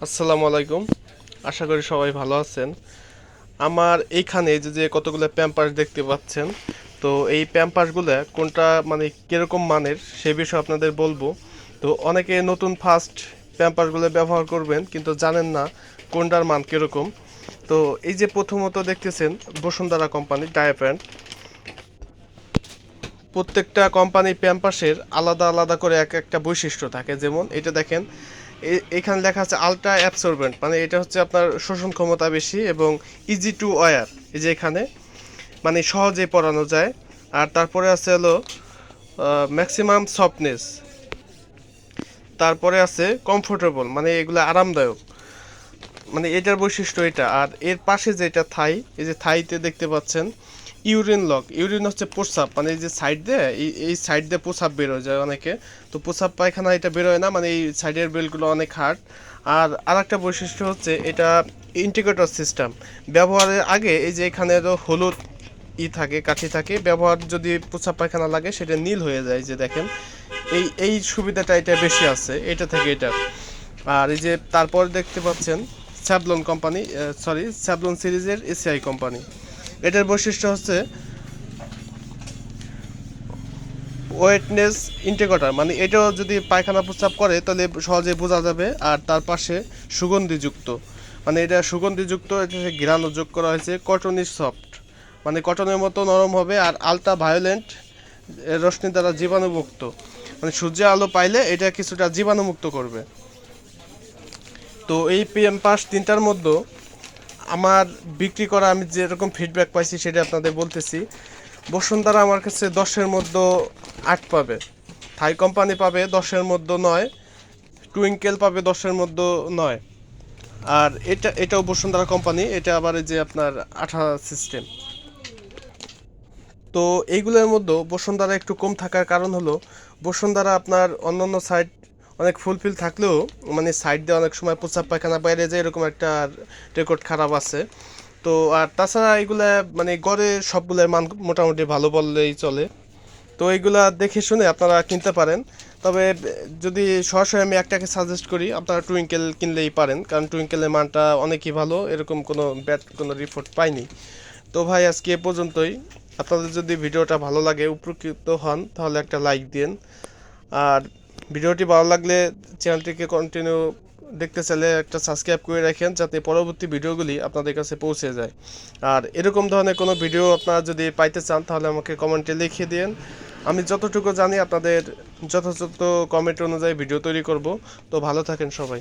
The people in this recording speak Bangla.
আসসালামু আলাইকুম। আশা করি সবাই ভালো আছেন। আমার এইখানে যে কতগুলো প্যাম্পার্স দেখতে পাচ্ছেন, তো এই প্যাম্পার্সগুলো কোনটা মানে কিরকম মানের সে বিষয়ে আপনাদের বলবো। তো অনেকে নতুন ফার্স্ট প্যাম্পার্সগুলো ব্যবহার করবেন কিন্তু জানেন না কোনটার মান কিরকম। তো এই যে প্রথমত দেখতেছেন বসুন্ধরা কোম্পানি ডায়াপ্যান্ট। প্রত্যেকটা কোম্পানি প্যাম্পাসের আলাদা আলাদা করে এক একটা বৈশিষ্ট্য থাকে। যেমন এটা দেখেন, এখানে লেখা আছে আলট্রা অ্যাবসর্বেন্ট, মানে এটা হচ্ছে আপনার শোষণ ক্ষমতা বেশি এবং ইজি টু ওয়্যার। এই যে এখানে মানে সহজে পরানো যায়। আর তারপরে আছে হলো ম্যাক্সিমাম সফটনেস। তারপরে আছে কমফোর্টেবল, মানে এগুলো আরামদায়ক, মানে এটার বৈশিষ্ট্য এটা। আর এর পাশে যেটা থাই, এই যে থাইতে দেখতে পাচ্ছেন ইউরিন লক। ইউরিন হচ্ছে প্রস্রাব, মানে এই যে সাইড দিয়ে এই সাইড দিয়ে প্রস্রাব বেরোয় যায় অনেকে। তো প্রস্রাব পায়খানা এটা বেরোয় না, মানে এই সাইডের বেলগুলো অনেক হার্ড। আর আরেকটা বৈশিষ্ট্য হচ্ছে এটা ইন্টিগ্রেটর সিস্টেম। ব্যবহারের আগে এই যে এখানে হলুদ থাকে, কাঠি থাকে, ব্যবহার যদি প্রস্রাব পায়খানা লাগে সেটা নীল হয়ে যায়। যে দেখেন এই সুবিধাটা এটা বেশি আছে এটা থেকে এটা। আর এই যে তারপর দেখতে পাচ্ছেন স্যাভলন কোম্পানি, স্যাভলন সিরিজের এসিআই কোম্পানি। এটার বৈশিষ্ট্য হচ্ছে ওয়েটনেস ইন্টিগ্রেটর, মানে এটাও যদি পায়খানা প্রস্রাব করে তাহলে সহজে বোঝা যাবে। আর তার পাশে সুগন্ধিযুক্ত, মানে এটা সুগন্ধিযুক্ত, এটা ঘ্রাণ যোগ করা হয়েছে। কটনি সফট, মানে কটনের মতো নরম হবে। আর আলট্রা ভায়োলেন্ট রশ্মি দ্বারা জীবাণুমুক্ত, মানে সূর্যের আলো পাইলে এটা কিছুটা জীবাণুমুক্ত করবে। তো এই পিএম পাস তিনটার মধ্যে আমার বিক্রি করা আমি যেরকম ফিডব্যাক পাইছি সেটা আপনাদের বলতেছি। বসুন্ধরা আমার কাছে 10-এর মধ্যে 8 পাবে, থাই কোম্পানি পাবে 10-এর মধ্যে 9, টুইঙ্কেল পাবে 10-এর মধ্যে 9। আর এটাও বসুন্ধরা কোম্পানি, এটা আবার এই যে আপনার আঠা সিস্টেম। তো এইগুলোর মধ্যে বসুন্ধরা একটু কম থাকার কারণ হলো বসুন্ধরা আপনার অন্যান্য সাইড অনেক ফুলফিল থাকলেও মানে সাইড দিয়ে অনেক সময় প্রস্রাব পায়খানা বাইরে যায়, এরকম একটা রেকর্ড খারাপ আছে। তো আর তাছাড়া এগুলা মানে গড়ে সবগুলোর মান মোটামুটি ভালো বললেই চলে। তো এইগুলা দেখে শুনে আপনারা কিনতে পারেন। তবে যদি সরাসরি আমি একটাকে সাজেস্ট করি, আপনারা টুইঙ্কেল কিনলেই পারেন, কারণ টুইঙ্কেলের মানটা অনেকই ভালো, এরকম কোনো ব্যাড কোনো রিপোর্ট পাইনি। তো ভাই আজকে এ পর্যন্তই। আপনাদের যদি ভিডিওটা ভালো লাগে, উপকৃত হন, তাহলে একটা লাইক দিন। আর ভিডিওটি ভালো লাগলে চ্যানেলটিকে কন্টিনিউ দেখতে চাইলে একটা সাবস্ক্রাইব করে রাখেন, যাতে পরবর্তী ভিডিওগুলি আপনাদের কাছে পৌঁছে যায়। আর এরকম ধরনের কোনো ভিডিও আপনারা যদি পাইতে চান তাহলে আমাকে কমেন্টে লিখে দিন। আমি যতটুকু জানি আপনাদের যথাযথ কমেন্ট অনুযায়ী ভিডিও তৈরি করব। তো ভালো থাকেন সবাই।